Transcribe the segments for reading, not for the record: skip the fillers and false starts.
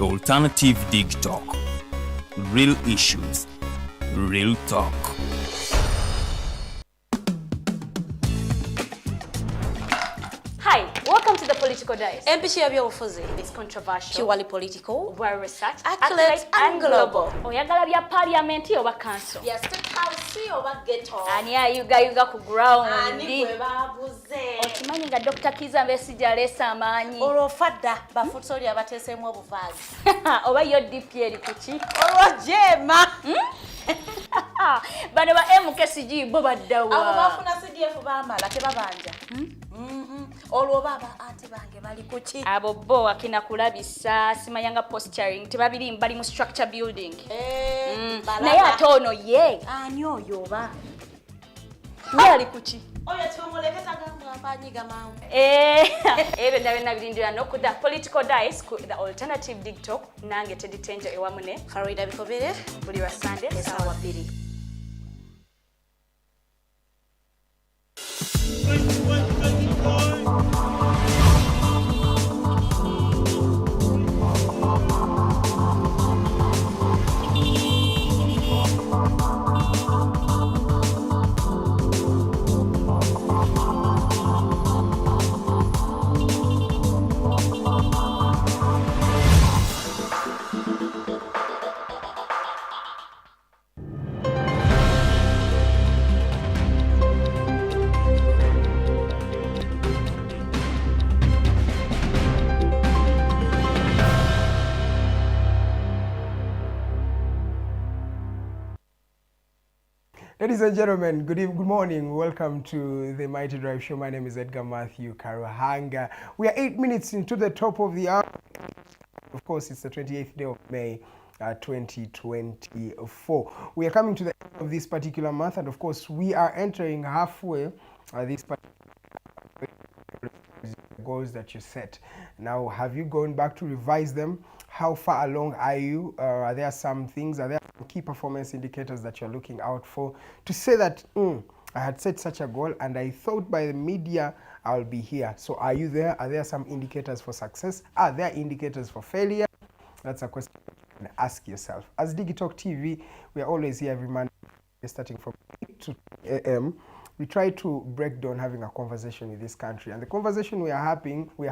Alternative Dig Talk. Real issues, real talk. Hi, welcome to the Political Dice. Empishi y'ebyobufuzi. It's controversial, Purely political, well researched, accurate and global. Oyagala bya parliament oba council. Bya state house oba ghetto. Ani ayuga ku ground. Ani gwe baabuze. Okimanyi nga Dr. Kiza Besigye aleese amaanyi. Olwo fadda bafutsoli abateeseemu obuvaazi. Oba yo DP eri kuki? Olwo jeema. Bano ba MKCG bo baddawa. Abo bafuna CDF baamala tebabanja. Olwo baba ate bange bali kuki? Abo bo akina kulabisa simayanga posturing tebabiri bali mu structure building. Naye ate ono ye. Ani oyo oba? Ye ali kuki? Oyo tumuleketa gamba mpanyiga mangu. Ebe ndabena birindira no ku the Political Dice ku the Alternative Dig Talk nange Teddy Tenjo ewamune Farida Bikobere buli wa Sunday sawa 2. Ladies and gentlemen, good morning. Welcome to the Mighty Drive Show. My name is Edgar Mathew Karuhanga. We are 8 minutes into the top of the hour. Of course, it's the 28th day of May, 2024. We are coming to the end of this particular month, and of course, we are entering halfway this goals that you set. Now, have you gone back to revise them? How far along are you? Are there some things, are there some key performance indicators that you're looking out for to say that I had set such a goal and I thought by the media I'll be here? So are you there? Are there some indicators for success? Are there indicators for failure? That's a question you can ask yourself. As Digitalk TV, we are always here every Monday starting from 8 to 10 a.m. We try to break down having a conversation with this country, and the conversation we are having, we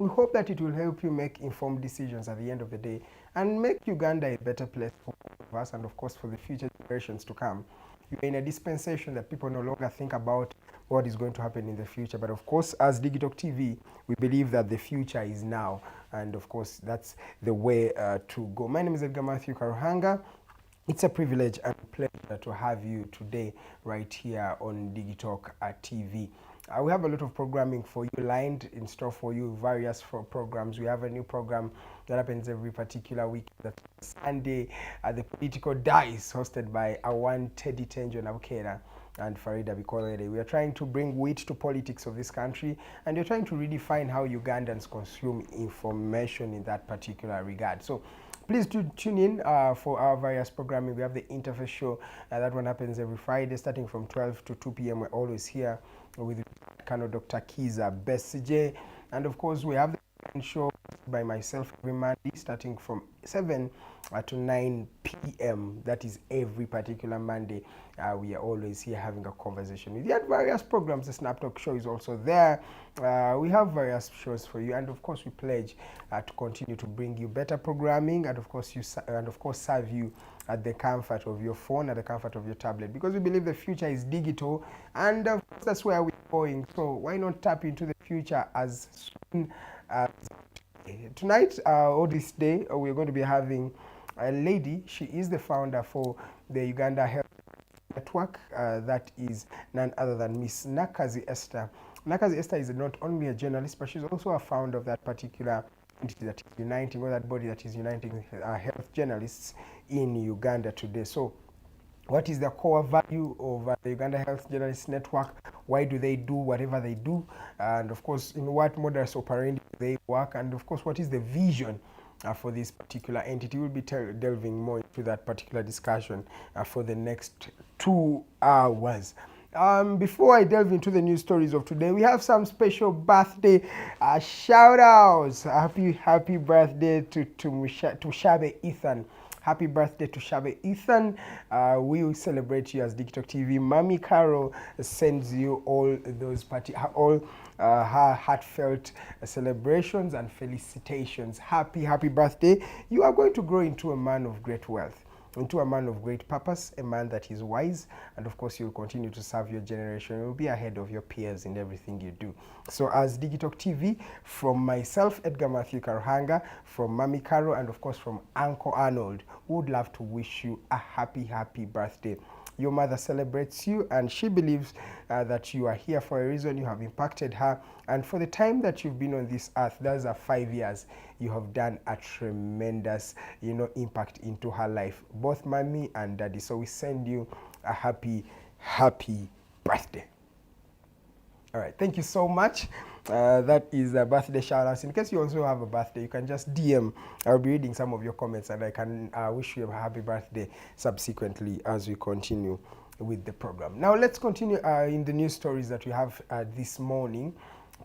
hope that it will help you make informed decisions at the end of the day and make Uganda a better place for all of us and of course for the future generations to come. You're in a dispensation that people no longer think about what is going to happen in the future, but of course as Digitalk TV, we believe that the future is now, and of course that's the way to go. My name is Edgar Mathew Karuhanga. It's a privilege and pleasure to have you today right here on Digitalk TV. We have a lot of programming for you lined in store for you, various programs. We have a new program that happens every particular week. That's Sunday at the Political Dice, hosted by our Teddy Tenjo and Farida Bikobere. We are trying to bring wit to politics of this country, and we're trying to redefine how Ugandans consume information in that particular regard. So please do tune in for our various programming. We have the Interface Show. That one happens every Friday starting from 12 to 2 p.m. We're always here with Dr. Kiza Besigye. And of course, we have the show by myself every Monday starting from 7 to 9 p.m. That is every particular Monday. We are always here having a conversation with you. And various programs. The Snap Talk show is also there. We have various shows for you, and of course we pledge to continue to bring you better programming, and of course serve you at the comfort of your phone, at the comfort of your tablet, because we believe the future is digital, and of course that's where we're going. So why not tap into the future as soon as tonight or this day? We're going to be having a lady. She is the founder for the Uganda Health Network. That is none other than Miss Nakazi Esther. Nakazi Esther is not only a journalist, but she's also a founder of that particular entity that is uniting, or that body that is uniting health journalists in Uganda today. So what is the core value of the Uganda Health Journalists Network? Why do they do whatever they do? And of course, in what modus operandi they work? And of course, what is the vision for this particular entity? We'll be delving more into that particular discussion for the next 2 hours. Before I delve into the news stories of today, we have some special birthday shout outs. Happy birthday to Shabe Ethan. Happy birthday to Shabe Ethan. We will celebrate you as TikTok TV. Mami Carol sends you all those her heartfelt celebrations and felicitations. Happy birthday. You are going to grow into a man of great wealth, into a man of great purpose, a man that is wise, and of course you'll continue to serve your generation. You'll be ahead of your peers in everything you do. So as TikTok TV, from myself, Edgar Mathew Karuhanga, from Mami Caro, and of course from Uncle Arnold, would love to wish you a happy birthday. Your mother celebrates you, and she believes that you are here for a reason. You have impacted her, and for the time that you've been on this earth, those are 5 years, you have done a tremendous, impact into her life, both mommy and daddy. So we send you a happy birthday. All right, thank you so much. That is a birthday shout out. In case you also have a birthday, you can just DM. I'll be reading some of your comments, and I can wish you a happy birthday subsequently as we continue with the program. Now let's continue in the news stories that we have this morning.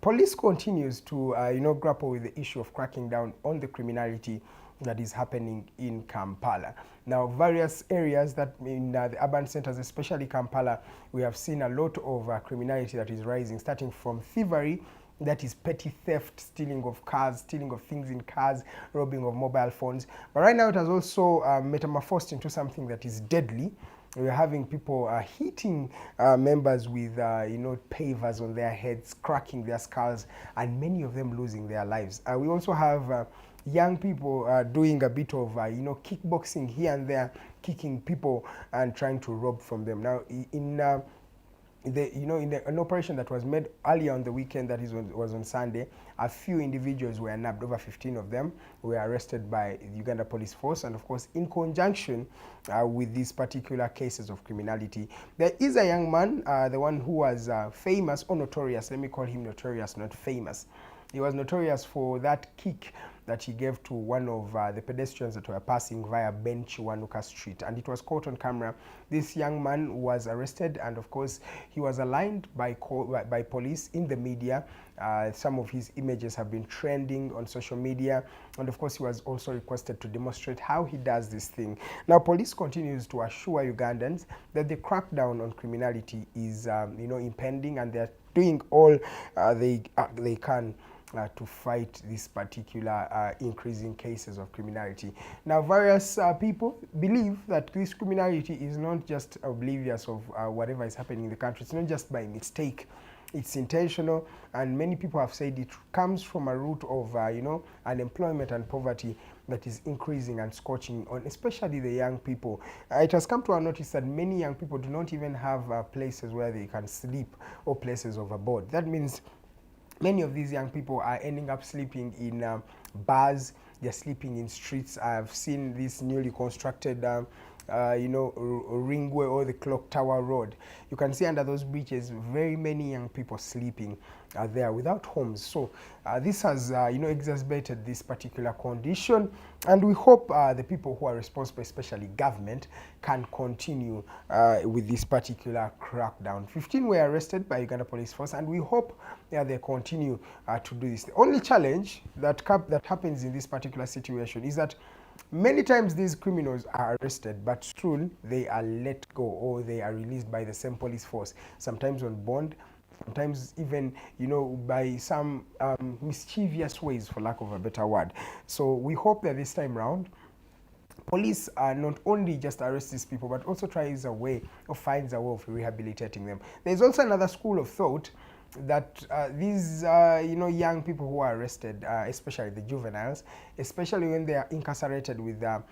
Police continues to grapple with the issue of cracking down on the criminality that is happening in Kampala. Now, various areas that in the urban centers, especially Kampala, we have seen a lot of criminality that is rising, starting from thievery, that is petty theft, stealing of cars, stealing of things in cars, robbing of mobile phones. But right now it has also metamorphosed into something that is deadly. We're having people hitting members with pavers on their heads, cracking their skulls, and many of them losing their lives. We also have young people doing a bit of kickboxing here and there, kicking people and trying to rob from them. Now in an operation that was made earlier on the weekend, that was on Sunday, a few individuals were nabbed. Over 15 of them were arrested by the Uganda Police Force, and of course in conjunction with these particular cases of criminality, there is a young man, the one who was famous or notorious, let me call him notorious, not famous. He was notorious for that kick that he gave to one of the pedestrians that were passing via Bench Wanuka Street, and it was caught on camera. This young man was arrested, and of course he was aligned by police in the media. Some of his images have been trending on social media, and of course he was also requested to demonstrate how he does this thing. Now police continues to assure Ugandans that the crackdown on criminality is impending, and they're doing all they can to fight this particular increasing cases of criminality. Now, various people believe that this criminality is not just oblivious of whatever is happening in the country. It's not just by mistake. It's intentional, and many people have said it comes from a root of unemployment and poverty that is increasing and scorching on especially the young people. It has come to our notice that many young people do not even have places where they can sleep or places of abode. That means many of these young people are ending up sleeping in bars. They're sleeping in streets. I've seen this newly constructed Ringway or the Clock Tower Road. You can see under those bridges very many young people sleeping there without homes. So this has exacerbated this particular condition, and we hope the people who are responsible, especially government, can continue with this particular crackdown. 15 were arrested by Uganda Police Force, and we hope they continue to do this. The only challenge that happens in this particular situation is that many times these criminals are arrested, but soon they are let go or they are released by the same police force, sometimes on bond, sometimes even by some mischievous ways, for lack of a better word. So we hope that this time round police are not only just arrest these people, but also tries a way or finds a way of rehabilitating them. There's also another school of thought that these young people who are arrested, especially the juveniles, especially when they are incarcerated with the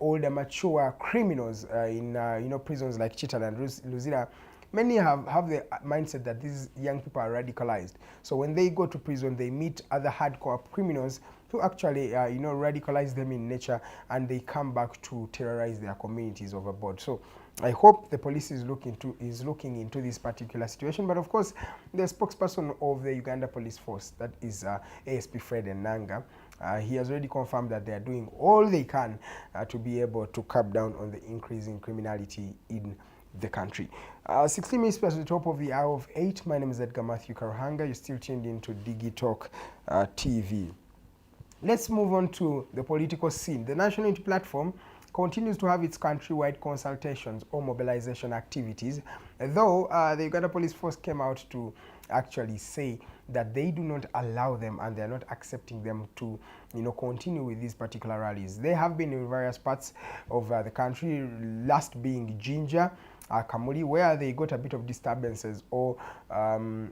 older mature criminals in prisons like Chital and Luzira, many have the mindset that these young people are radicalized. So when they go to prison, they meet other hardcore criminals who actually radicalize them in nature, and they come back to terrorize their communities overboard. So I hope the police is looking into this particular situation. But of course, the spokesperson of the Uganda Police Force, that is ASP Fred Enonga, he has already confirmed that they are doing all they can to be able to cut down on the increasing criminality in the country. 16 minutes past the top of the hour of 8. My name is Edgar Mathew Karuhanga. You're still tuned into Digitalk TV. Let's move on to the political scene. The National Unity Platform continues to have its countrywide consultations or mobilization activities, though the Uganda Police Force came out to actually say that they do not allow them and they're not accepting them to, continue with these particular rallies. They have been in various parts of the country, last being Jinja, Kamuli, where they got a bit of disturbances or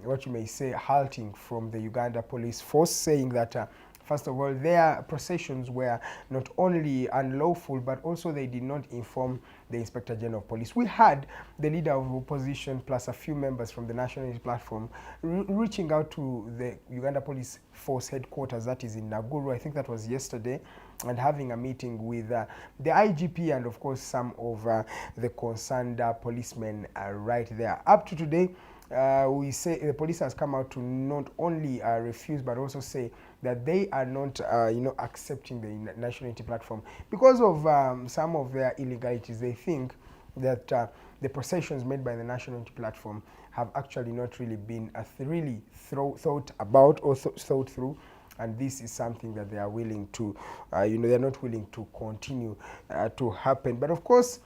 what you may say halting from the Uganda Police Force, saying that first of all, their processions were not only unlawful, but also they did not inform the Inspector General of Police. We had the leader of opposition plus a few members from the National Unity Platform reaching out to the Uganda Police Force headquarters, that is in Naguru, I think that was yesterday, and having a meeting with the IGP and of course some of the concerned policemen right there. Up to today, we say the police has come out to not only refuse but also say that they are not accepting the National Unity Platform because of some of their illegalities. They think that the processions made by the National Unity Platform have actually not really been really thought about or thought through, and this is something that they are willing to they're not willing to continue to happen. But of course,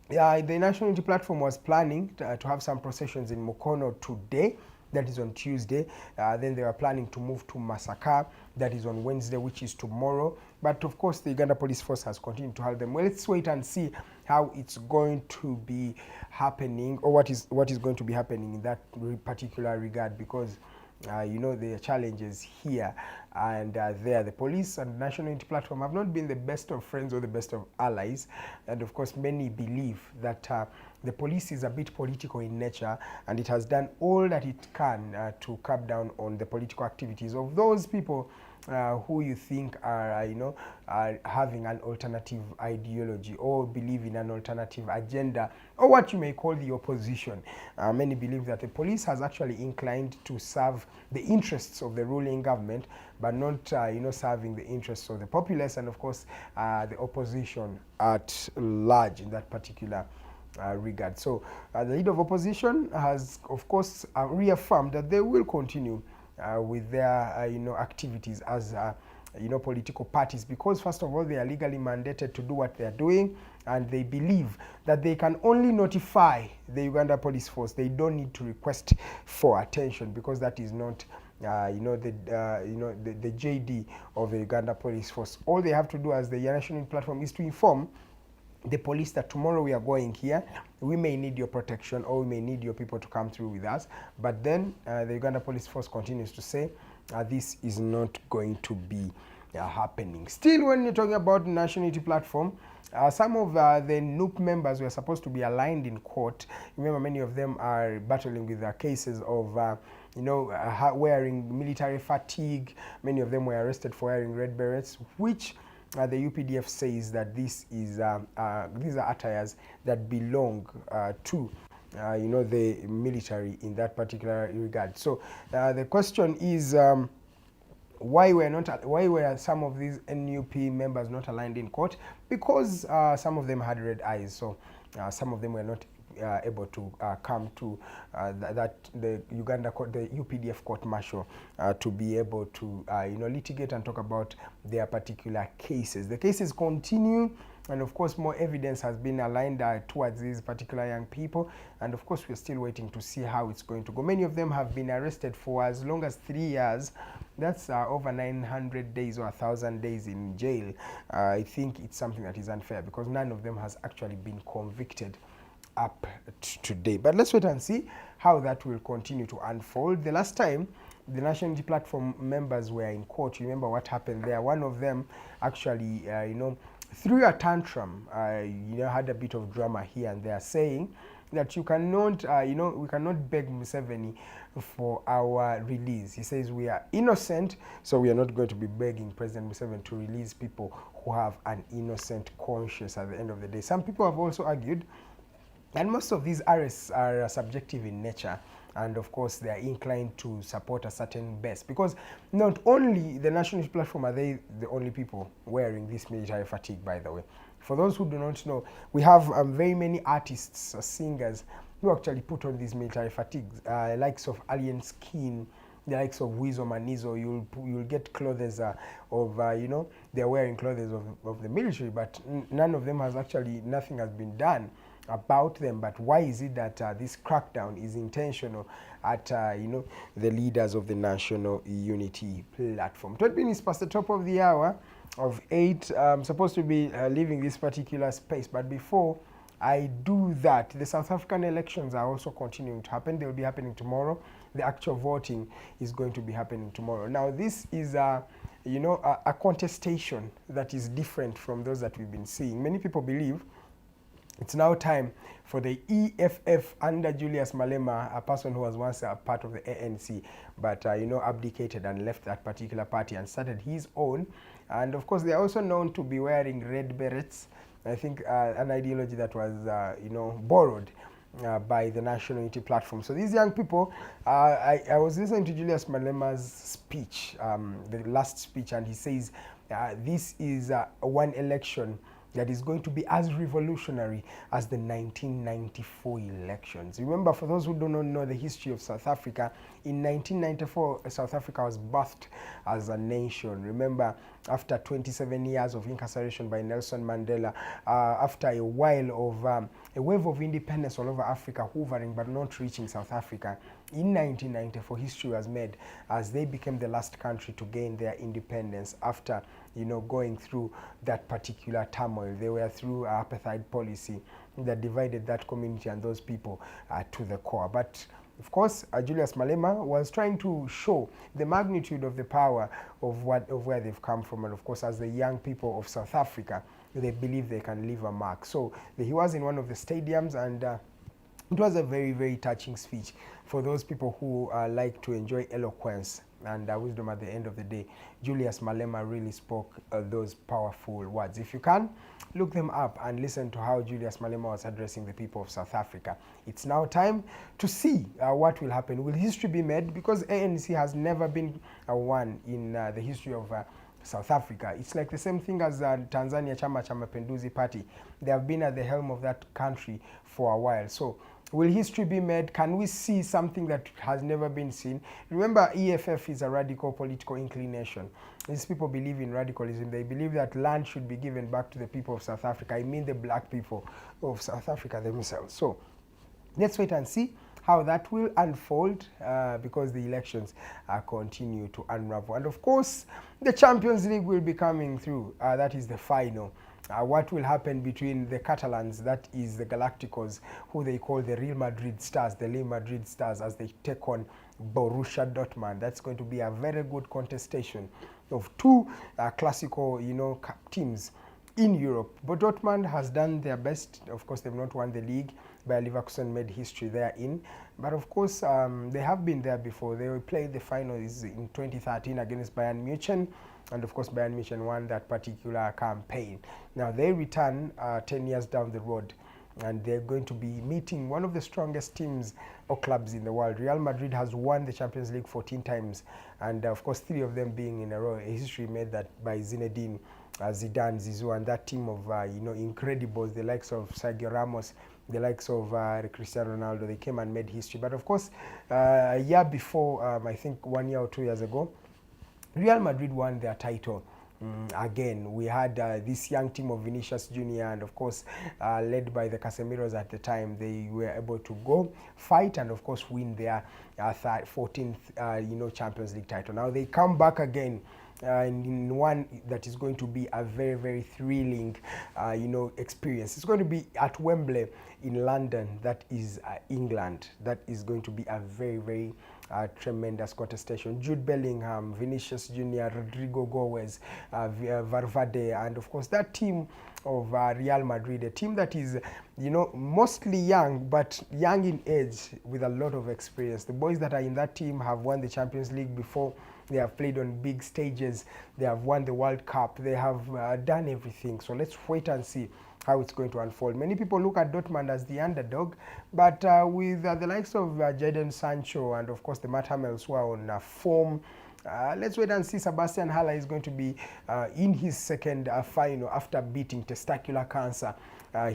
the National Unity Platform was planning to have some processions in Mukono today, that is on Tuesday. Then they were planning to move to Masaka, that is on Wednesday, which is tomorrow. But of course, the Uganda Police Force has continued to hold them. Well, let's wait and see how it's going to be happening, or what is going to be happening in that particular regard, because the challenges here and there. The police and National Unity Platform have not been the best of friends or the best of allies, and of course many believe that the police is a bit political in nature and it has done all that it can to crack down on the political activities of those people who you think are having an alternative ideology or believe in an alternative agenda, or what you may call the opposition. Many believe that the police has actually inclined to serve the interests of the ruling government, but not serving the interests of the populace and of course the opposition at large in that particular regard. So the leader of opposition has of course reaffirmed that they will continue with their activities as political parties, because first of all they are legally mandated to do what they are doing, and they believe that they can only notify the Uganda Police Force. They don't need to request for attention, because that is not the JD of the Uganda Police Force. All they have to do as the National Unity Platform is to inform the police that tomorrow we are going here, we may need your protection or we may need your people to come through with us. But then the Uganda Police Force continues to say this is not going to be happening. Still, when you're talking about the National Unity Platform, some of the NUP members were supposed to be aligned in court. Remember, many of them are battling with cases of wearing military fatigue. Many of them were arrested for wearing red berets, which the UPDF says that these are attires that belong to the military in that particular regard. So the question is, why were some of these NUP members not aligned in court? Because some of them had red eyes, so some of them were not able to come to the Uganda court, the UPDF court martial, to be able to litigate and talk about their particular cases. The cases continue, and of course more evidence has been aligned towards these particular young people, and of course we're still waiting to see how it's going to go. Many of them have been arrested for as long as 3 years. That's over 900 days or 1,000 days in jail. I think it's something that is unfair, because none of them has actually been convicted up today. But let's wait and see how that will continue to unfold. The last time the National Unity Platform members were in court, you remember what happened there? One of them actually threw a tantrum, had a bit of drama here and there, saying that you cannot we cannot beg Museveni for our release. He says we are innocent, so we are not going to be begging President Museveni to release people who have an innocent conscience at the end of the day. Some people have also argued, and most of these arrests are subjective in nature, and of course they are inclined to support a certain base, because not only the National Unity Platform are they the only people wearing this military fatigue, by the way. For those who do not know, we have very many artists, singers, who actually put on these military fatigues, likes of Alien Skin, the likes of Weasel Manizo. You'll get clothes you know, they're wearing clothes of the military, but none of them has actually, nothing has been done about them. But why is it that this crackdown is intentional at you know, the leaders of the National Unity Platform? 20 minutes past the top of the hour of 8. I'm supposed to be leaving this particular space, but before I do that, the South African elections are also continuing to happen. They will be happening tomorrow. The actual voting is going to be happening tomorrow. Now, this is you know, a contestation that is different from those that we've been seeing. Many people believe it's now time for the EFF under Julius Malema, a person who was once a part of the ANC, but you know, abdicated and left that particular party and started his own. And of course, they are also known to be wearing red berets. I think an ideology that was you know, borrowed by the National Unity Platform. So these young people, I was listening to Julius Malema's speech, the last speech, and he says this is one election that is going to be as revolutionary as the 1994 elections. Remember, for those who do not know the history of South Africa, in 1994, South Africa was birthed as a nation. Remember, after 27 years of incarceration by Nelson Mandela, after a while of a wave of independence all over Africa, hovering but not reaching South Africa, in 1994, history was made as they became the last country to gain their independence after, you know, going through that particular turmoil. They were through apartheid policy that divided that community and those people to the core. But of course, Julius Malema was trying to show the magnitude of the power of where they've come from, and of course, as the young people of South Africa, they believe they can leave a mark. So he was in one of the stadiums, and it was a very, very touching speech for those people who like to enjoy eloquence and wisdom at the end of the day. Julius Malema really spoke those powerful words. If you can, look them up and listen to how Julius Malema was addressing the people of South Africa. It's now time to see what will happen. Will history be made? Because ANC has never been one in the history of South Africa. It's like the same thing as Tanzania Chama Cha Mapinduzi Party. They have been at the helm of that country for a while. So will history be made? Can we see something that has never been seen? Remember, EFF is a radical political inclination. These people believe in radicalism. They believe that land should be given back to the people of South Africa. I mean the black people of South Africa themselves. So let's wait and see how that will unfold because the elections continue to unravel. And of course, the Champions League will be coming through. That is the final. What will happen between the Catalans, that is the Galacticos, who they call the Real Madrid Stars, the Real Madrid Stars, as they take on Borussia Dortmund. That's going to be a very good contestation of two classical, you know, teams in Europe. But Dortmund has done their best. Of course, they've not won the league. Bayer Leverkusen made history therein. But of course, they have been there before. They played the finals in 2013 against Bayern Munich. And of course, Bayern Munich won that particular campaign. Now they return 10 years down the road, and they're going to be meeting one of the strongest teams or clubs in the world. Real Madrid has won the Champions League 14 times, and of course 3 of them being in a row. A history made that by Zinedine Zidane, Zizou, and that team of you know, incredibles, the likes of Sergio Ramos, the likes of Cristiano Ronaldo. They came and made history. But of course, a year before, I think 1 year or 2 years ago, Real Madrid won their title. Again, we had this young team of Vinicius Jr. and of course led by the Casemiros at the time. They were able to go fight and of course win their 14th you know, Champions League title. Now they come back again in one that is going to be a very, very thrilling you know, experience. It's going to be at Wembley in London, that is England. That is going to be a very, very tremendous contestation. Jude Bellingham, Vinicius Jr., Rodrigo Goes, Valverde, and of course that team of Real Madrid, a team that is, you know, mostly young, but young in age with a lot of experience. The boys that are in that team have won the Champions League before. They have played on big stages. They have won the World Cup. They have done everything. So let's wait and see how it's going to unfold. Many people look at Dortmund as the underdog, but with the likes of Jadon Sancho and of course the Matt Hummels who are on form, Let's wait and see. Sebastian Haller is going to be in his second final after beating testicular cancer.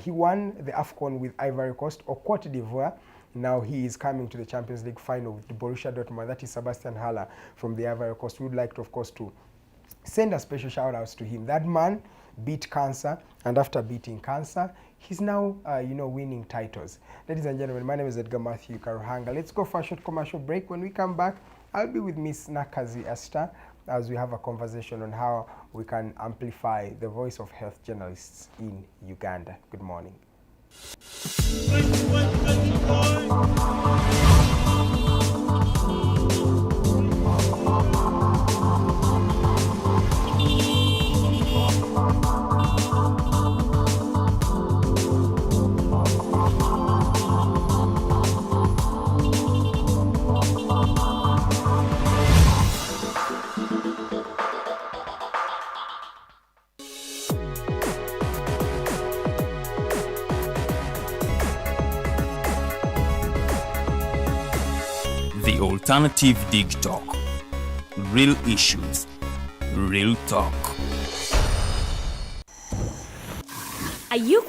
He won the AFCON with Ivory Coast or Cote d'Ivoire. Now he is coming to the Champions League final with Borussia Dortmund. That is Sebastian Haller from the Ivory Coast. We would like to, of course, to send a special shout outs to him. That man beat cancer, and after beating cancer, he's now, winning titles. Ladies and gentlemen, my name is Edgar Mathew Karuhanga. Let's go for a short commercial break. When we come back, I'll be with Miss Nakazi Esther as we have a conversation on how we can amplify the voice of health journalists in Uganda. Good morning. The Alternative Dig Talk. Real issues, real talk. Are you